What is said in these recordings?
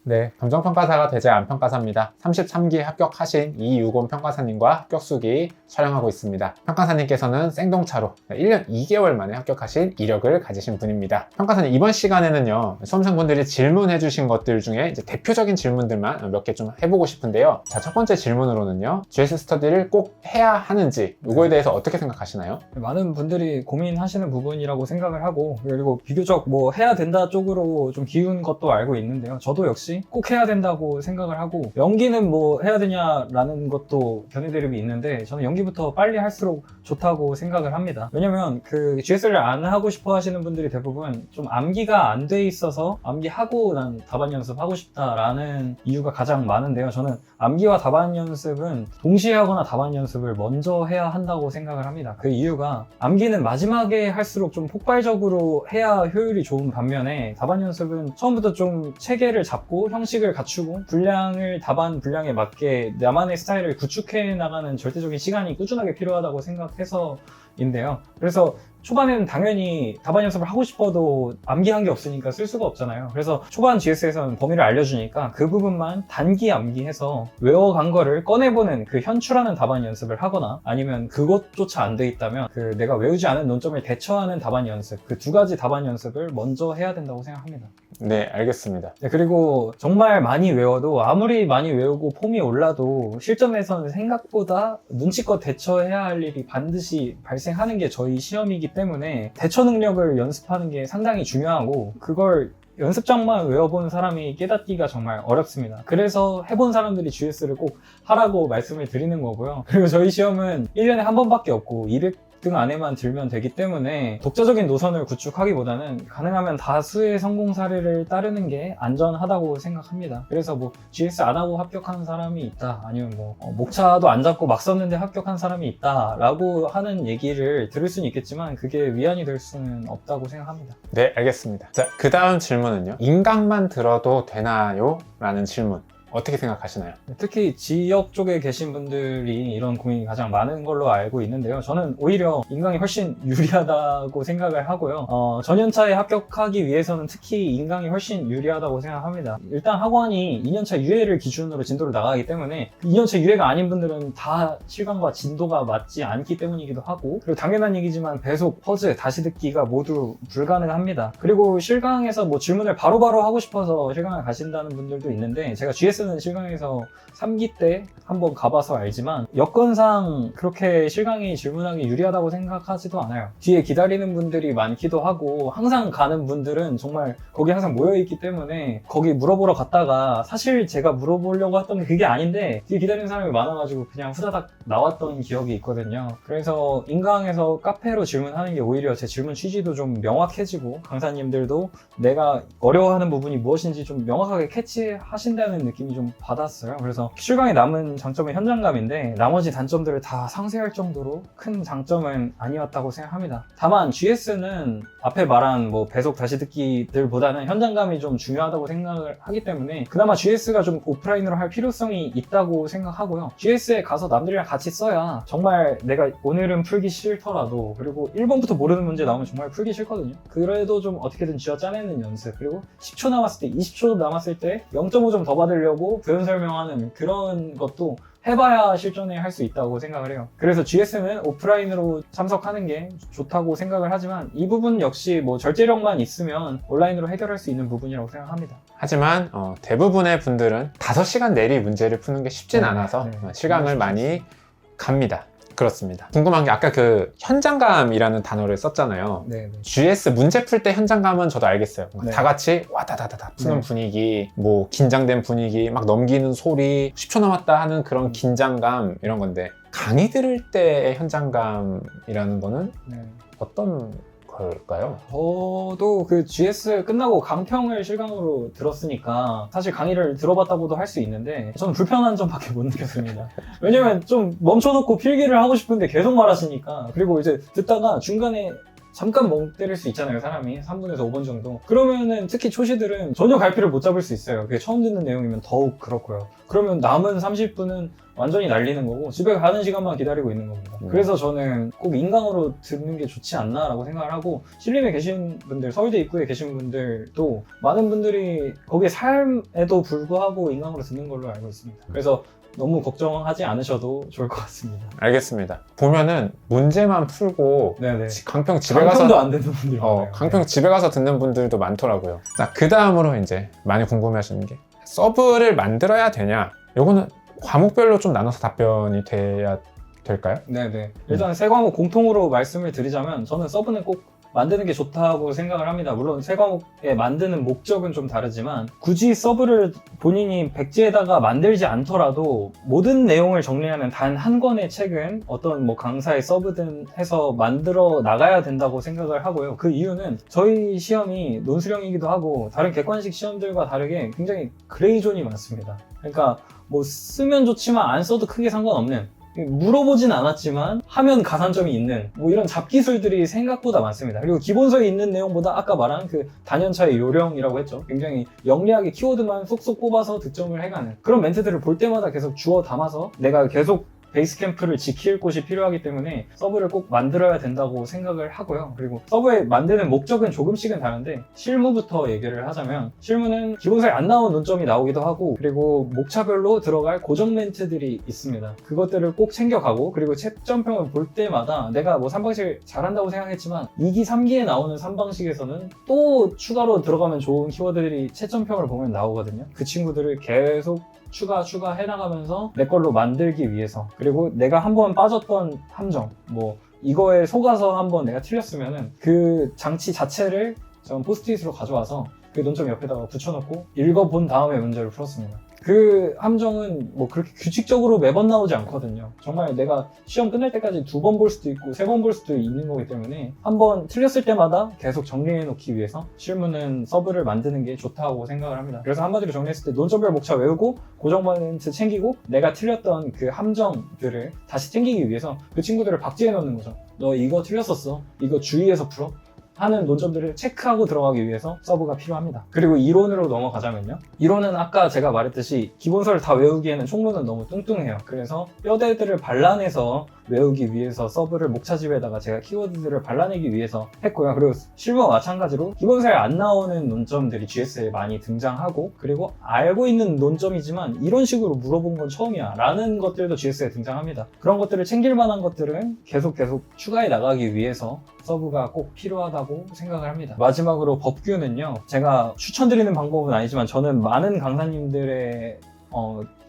네, 감정평가사가 되지 않은 평가사입니다. 33기 합격하신 이유곤 평가사님과 합격수기 촬영하고 있습니다. 평가사님께서는 생동차로 1년 2개월 만에 합격하신 이력을 가지신 분입니다. 평가사님, 이번 시간에는요, 수험생분들이 질문해 주신 것들 중에 이제 대표적인 질문들만 몇 개 좀 해보고 싶은데요. 자, 첫 번째 질문으로는요, GS 스터디를 꼭 해야 하는지, 이거에 대해서 어떻게 생각하시나요? 많은 분들이 고민하시는 부분이라고 생각을 하고, 그리고 비교적 뭐 해야 된다 쪽으로 좀 기운 것도 알고 있는데요. 저도 역시 꼭 해야 된다고 생각을 하고, 연기는 뭐 해야 되냐라는 것도 견해드립이 있는데, 저는 연기부터 빨리 할수록 좋다고 생각을 합니다. 왜냐면 그 GS를 안 하고 싶어 하시는 분들이 대부분 좀 암기가 안 돼 있어서 암기하고 난 답안 연습하고 싶다라는 이유가 가장 많은데요. 저는 암기와 답안 연습은 동시에 하거나 답안 연습을 먼저 해야 한다고 생각을 합니다. 그 이유가, 암기는 마지막에 할수록 좀 폭발적으로 해야 효율이 좋은 반면에, 답안 연습은 처음부터 좀 체계를 잡고 형식을 갖추고 분량을 답안 분량에 맞게 나만의 스타일을 구축해 나가는 절대적인 시간이 꾸준하게 필요하다고 생각해서 인데요. 그래서 초반에는 당연히 답안 연습을 하고 싶어도 암기한 게 없으니까 쓸 수가 없잖아요. 그래서 초반 GS에서는 범위를 알려주니까 그 부분만 단기 암기해서 외워간 거를 꺼내보는 그 현출하는 답안 연습을 하거나, 아니면 그것조차 안 돼 있다면 그 내가 외우지 않은 논점을 대처하는 답안 연습, 그 두 가지 답안 연습을 먼저 해야 된다고 생각합니다. 네, 알겠습니다. 네, 그리고 정말 많이 외워도, 아무리 많이 외우고 폼이 올라도 실전에서는 생각보다 눈치껏 대처해야 할 일이 반드시 발생하는 게 저희 시험이기 때문에 대처 능력을 연습하는 게 상당히 중요하고, 그걸 연습장만 외워본 사람이 깨닫기가 정말 어렵습니다. 그래서 해본 사람들이 GS를 꼭 하라고 말씀을 드리는 거고요. 그리고 저희 시험은 1년에 한 번밖에 없고 200등 안에만 들면 되기 때문에 독자적인 노선을 구축하기보다는 가능하면 다수의 성공 사례를 따르는 게 안전하다고 생각합니다. 그래서 뭐 GS 안 하고 합격한 사람이 있다, 아니면 뭐 목차도 안 잡고 막 썼는데 합격한 사람이 있다 라고 하는 얘기를 들을 수는 있겠지만, 그게 위안이 될 수는 없다고 생각합니다. 네, 알겠습니다. 자, 그 다음 질문은요, 인강만 들어도 되나요? 라는 질문. 어떻게 생각하시나요? 특히 지역 쪽에 계신 분들이 이런 고민이 가장 많은 걸로 알고 있는데요. 저는 오히려 인강이 훨씬 유리하다고 생각을 하고요. 전연차에 합격하기 위해서는 특히 인강이 훨씬 유리하다고 생각합니다. 일단 학원이 2년차 유예를 기준으로 진도를 나가기 때문에, 2년차 유예가 아닌 분들은 다 실강과 진도가 맞지 않기 때문이기도 하고, 그리고 당연한 얘기지만 배속, 퍼즐, 다시 듣기가 모두 불가능합니다. 그리고 실강에서 뭐 질문을 바로바로 하고 싶어서 실강을 가신다는 분들도 있는데, 제가 GS는 실강에서 3기 때 한번 가봐서 알지만 여건상 그렇게 실강이 질문하기 유리하다고 생각하지도 않아요. 뒤에 기다리는 분들이 많기도 하고, 항상 가는 분들은 정말 거기 항상 모여있기 때문에 거기 물어보러 갔다가 사실 제가 물어보려고 했던 게 그게 아닌데 뒤에 기다리는 사람이 많아가지고 그냥 후다닥 나왔던 기억이 있거든요. 그래서 인강에서 카페로 질문하는 게 오히려 제 질문 취지도 좀 명확해지고, 강사님들도 내가 어려워하는 부분이 무엇인지 좀 명확하게 캐치하신다는 느낌이 좀 받았어요. 그래서 실강에 남은 장점은 현장감인데, 나머지 단점들을 다 상쇄할 정도로 큰 장점은 아니었다고 생각합니다. 다만 GS는 앞에 말한 뭐 배속 다시 듣기들보다는 현장감이 좀 중요하다고 생각을 하기 때문에 그나마 GS가 좀 오프라인으로 할 필요성이 있다고 생각하고요. GS에 가서 남들이랑 같이 써야 정말 내가 오늘은 풀기 싫더라도, 그리고 1번부터 모르는 문제 나오면 정말 풀기 싫거든요. 그래도 좀 어떻게든 쥐어 짜내는 연습, 그리고 10초 남았을 때, 20초 남았을 때 0.5점 더 받으려고 부연 설명하는 그런 것도 해봐야 실전에 할 수 있다고 생각을 해요. 그래서 GS는 오프라인으로 참석하는 게 좋다고 생각을 하지만, 이 부분 역시 뭐 절제력만 있으면 온라인으로 해결할 수 있는 부분이라고 생각합니다. 하지만 대부분의 분들은 5시간 내리 문제를 푸는 게 쉽진 않아서 실강을 많이 갑니다. 그렇습니다. 궁금한 게, 아까 그 현장감이라는 단어를 썼잖아요. 네. GS 문제 풀 때 현장감은 저도 알겠어요. 네. 다 같이 와다다다다 푸는 네. 분위기, 뭐 긴장된 분위기, 막 넘기는 소리, 10초 남았다 하는 그런 긴장감, 이런 건데, 강의 들을 때의 현장감이라는 거는 어떤 걸까요? 저도 그 GS 끝나고 강평을 실강으로 들었으니까 사실 강의를 들어봤다고도 할 수 있는데, 저는 불편한 점밖에 못 느꼈습니다. 왜냐면 좀 멈춰놓고 필기를 하고 싶은데 계속 말하시니까, 그리고 이제 듣다가 중간에 잠깐 멍 때릴 수 있잖아요, 사람이. 3분에서 5번 정도. 그러면은 특히 초시들은 전혀 갈피를 못 잡을 수 있어요. 그게 처음 듣는 내용이면 더욱 그렇고요. 그러면 남은 30분은 완전히 날리는 거고 집에 가는 시간만 기다리고 있는 겁니다. 그래서 저는 꼭 인강으로 듣는 게 좋지 않나라고 생각을 하고, 신림에 계신 분들, 서울대 입구에 계신 분들도 많은 분들이 거기에 삶에도 불구하고 인강으로 듣는 걸로 알고 있습니다. 그래서 너무 걱정하지 않으셔도 좋을 것 같습니다. 알겠습니다. 보면은 문제만 풀고 네네. 강평 집에 강평도 가서 안 되는 분들이 많아요. 강평 집에 가서 듣는 분들도 많더라고요. 자, 그 다음으로 이제 많이 궁금해하시는 게 서브를 만들어야 되냐? 요거는 과목별로 좀 나눠서 답변이 돼야 될까요? 네네. 일단 세 과목 공통으로 말씀을 드리자면 저는 서브는 꼭 만드는 게 좋다고 생각을 합니다. 물론 세 과목에 만드는 목적은 좀 다르지만 굳이 서브를 본인이 백지에다가 만들지 않더라도 모든 내용을 정리하는 단 한 권의 책은 어떤 뭐 강사의 서브든 해서 만들어 나가야 된다고 생각을 하고요. 그 이유는 저희 시험이 논술형이기도 하고 다른 객관식 시험들과 다르게 굉장히 그레이존이 많습니다. 그러니까 뭐 쓰면 좋지만 안 써도 크게 상관없는, 물어보진 않았지만 하면 가산점이 있는 뭐 이런 잡기술들이 생각보다 많습니다. 그리고 기본서에 있는 내용보다 아까 말한 그 단연차의 요령이라고 했죠. 굉장히 영리하게 키워드만 쏙쏙 뽑아서 득점을 해가는 그런 멘트들을 볼 때마다 계속 주워 담아서 내가 계속 베이스 캠프를 지킬 곳이 필요하기 때문에 서브를 꼭 만들어야 된다고 생각을 하고요. 그리고 서브에 만드는 목적은 조금씩은 다른데, 실무부터 얘기를 하자면 실무는 기본서에 안 나온 논점이 나오기도 하고, 그리고 목차별로 들어갈 고정 멘트들이 있습니다. 그것들을 꼭 챙겨가고, 그리고 채점평을 볼 때마다 내가 뭐 3방식 잘한다고 생각했지만 2기, 3기에 나오는 3방식에서는 또 추가로 들어가면 좋은 키워드들이 채점평을 보면 나오거든요. 그 친구들을 계속 추가 해나가면서 내 걸로 만들기 위해서, 그리고 내가 한번 빠졌던 함정, 뭐 이거에 속아서 한번 내가 틀렸으면은 그 장치 자체를 전 포스트잇으로 가져와서 그 논점 옆에다가 붙여놓고 읽어본 다음에 문제를 풀었습니다. 그 함정은 뭐 그렇게 규칙적으로 매번 나오지 않거든요. 정말 내가 시험 끝날 때까지 2번 볼 수도 있고 3번 볼 수도 있는 거기 때문에 한번 틀렸을 때마다 계속 정리해 놓기 위해서 실무는 서브를 만드는 게 좋다고 생각을 합니다. 그래서 한마디로 정리했을 때 논점별 목차 외우고 고정 멘트 챙기고 내가 틀렸던 그 함정들을 다시 챙기기 위해서 그 친구들을 박제해 놓는 거죠. 너 이거 틀렸었어. 이거 주의해서 풀어. 하는 논점들을 체크하고 들어가기 위해서 서브가 필요합니다. 그리고 이론으로 넘어가자면요. 이론은 아까 제가 말했듯이 기본서를 다 외우기에는 총론은 너무 뚱뚱해요. 그래서 뼈대들을 발라내서 외우기 위해서 서브를 목차집에다가 제가 키워드들을 발라내기 위해서 했고요. 그리고 실무와 마찬가지로 기본서에 안 나오는 논점들이 GS에 많이 등장하고, 그리고 알고 있는 논점이지만 이런 식으로 물어본 건 처음이야 라는 것들도 GS에 등장합니다. 그런 것들을 챙길 만한 것들은 계속 추가해 나가기 위해서 서브가 꼭 필요하다고 생각을 합니다. 마지막으로 법규는요, 제가 추천드리는 방법은 아니지만 저는 많은 강사님들의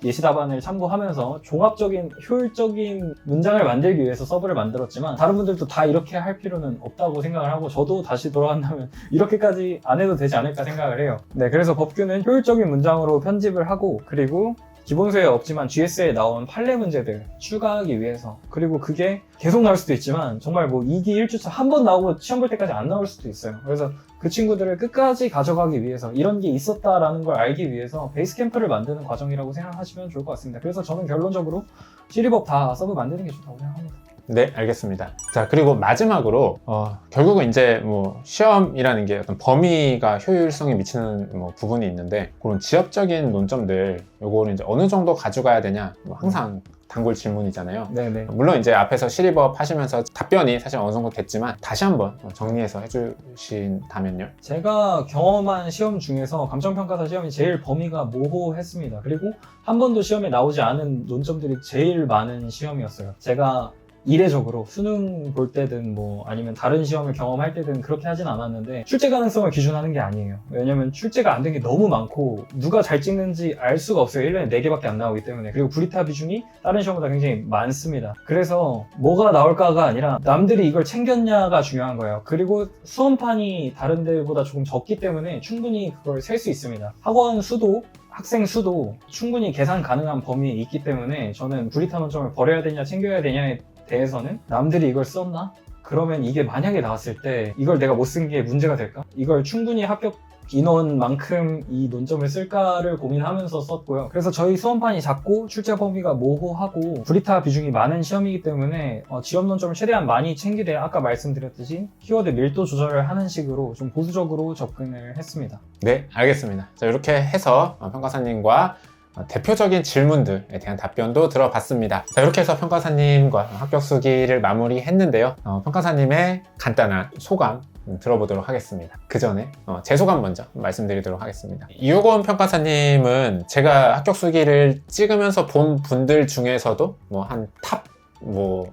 예시 답안을 참고하면서 종합적인 효율적인 문장을 만들기 위해서 서브를 만들었지만, 다른 분들도 다 이렇게 할 필요는 없다고 생각을 하고, 저도 다시 돌아간다면 이렇게까지 안 해도 되지 않을까 생각을 해요. 네, 그래서 법규는 효율적인 문장으로 편집을 하고, 그리고 기본서에 없지만 GS에 나온 판례 문제들 추가하기 위해서, 그리고 그게 계속 나올 수도 있지만 정말 뭐 2기 1주차 한 번 나오고 시험 볼 때까지 안 나올 수도 있어요. 그래서 그 친구들을 끝까지 가져가기 위해서, 이런 게 있었다라는 걸 알기 위해서 베이스 캠프를 만드는 과정이라고 생각하시면 좋을 것 같습니다. 그래서 저는 결론적으로 시리법 다 서브 만드는 게 좋다고 생각합니다. 네, 알겠습니다. 자, 그리고 마지막으로 결국은 이제 뭐 시험이라는 게 어떤 범위가 효율성에 미치는 뭐 부분이 있는데, 그런 지엽적인 논점들 요거를 이제 어느 정도 가져가야 되냐, 뭐 항상 단골 질문이잖아요. 네네. 물론 이제 앞에서 시리법 하시면서 답변이 사실 어느 정도 됐지만 다시 한번 정리해서 해주신다면요. 제가 경험한 시험 중에서 감정평가사 시험이 제일 범위가 모호했습니다. 그리고 한 번도 시험에 나오지 않은 논점들이 제일 많은 시험이었어요. 제가 이례적으로 수능 볼 때든 뭐 아니면 다른 시험을 경험할 때든 그렇게 하진 않았는데, 출제 가능성을 기준하는 게 아니에요. 왜냐면 출제가 안 된 게 너무 많고 누가 잘 찍는지 알 수가 없어요. 1년에 4개밖에 안 나오기 때문에. 그리고 구리타 비중이 다른 시험보다 굉장히 많습니다. 그래서 뭐가 나올까가 아니라 남들이 이걸 챙겼냐가 중요한 거예요. 그리고 수험판이 다른 데보다 조금 적기 때문에 충분히 그걸 셀 수 있습니다. 학원 수도, 학생 수도 충분히 계산 가능한 범위에 있기 때문에 저는 구리타 논점을 버려야 되냐 챙겨야 되냐에 대해서는, 남들이 이걸 썼나? 그러면 이게 만약에 나왔을 때 이걸 내가 못 쓴 게 문제가 될까? 이걸 충분히 합격 인원만큼 이 논점을 쓸까를 고민하면서 썼고요. 그래서 저희 수험판이 작고 출제 범위가 모호하고 브리타 비중이 많은 시험이기 때문에 지원 논점을 최대한 많이 챙기되 아까 말씀드렸듯이 키워드 밀도 조절을 하는 식으로 좀 보수적으로 접근을 했습니다. 네, 알겠습니다. 자, 이렇게 해서 평가사님과 대표적인 질문들에 대한 답변도 들어봤습니다. 자, 이렇게 해서 평가사님과 합격 수기를 마무리했는데요. 평가사님의 간단한 소감 들어보도록 하겠습니다. 그 전에 제 소감 먼저 말씀드리도록 하겠습니다. 이효건 평가사님은 제가 합격 수기를 찍으면서 본 분들 중에서도 한 탑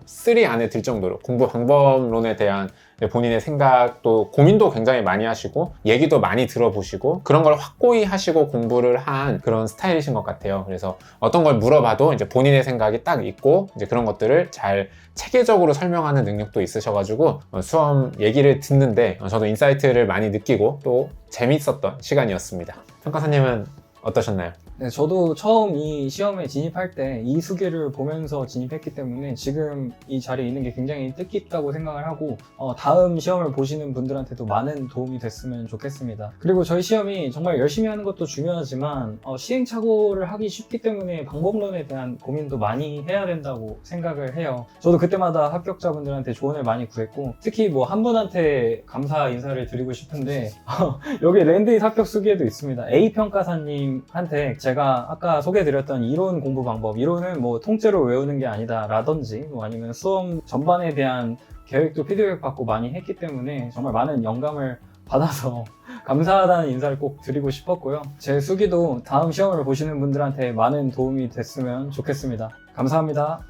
3 안에 들 정도로 공부 방법론에 대한 본인의 생각도 고민도 굉장히 많이 하시고 얘기도 많이 들어보시고 그런 걸 확고히 하시고 공부를 한 그런 스타일이신 것 같아요. 그래서 어떤 걸 물어봐도 이제 본인의 생각이 딱 있고 이제 그런 것들을 잘 체계적으로 설명하는 능력도 있으셔가지고 수험 얘기를 듣는데 저도 인사이트를 많이 느끼고 또 재밌었던 시간이었습니다. 평가사님은 어떠셨나요? 네, 저도 처음 이 시험에 진입할 때 이 수기를 보면서 진입했기 때문에 지금 이 자리에 있는 게 굉장히 뜻깊다고 생각을 하고 다음 시험을 보시는 분들한테도 많은 도움이 됐으면 좋겠습니다. 그리고 저희 시험이 정말 열심히 하는 것도 중요하지만 시행착오를 하기 쉽기 때문에 방법론에 대한 고민도 많이 해야 된다고 생각을 해요. 저도 그때마다 합격자분들한테 조언을 많이 구했고 특히 한 분한테 감사 인사를 드리고 싶은데 여기 랜드잇 합격 수기에도 있습니다. A 평가사님한테 제가 아까 소개해드렸던 이론 공부 방법, 이론은 통째로 외우는 게 아니다 라든지 아니면 수험 전반에 대한 계획도 피드백 받고 많이 했기 때문에 정말 많은 영감을 받아서 감사하다는 인사를 꼭 드리고 싶었고요. 제 수기도 다음 시험을 보시는 분들한테 많은 도움이 됐으면 좋겠습니다. 감사합니다.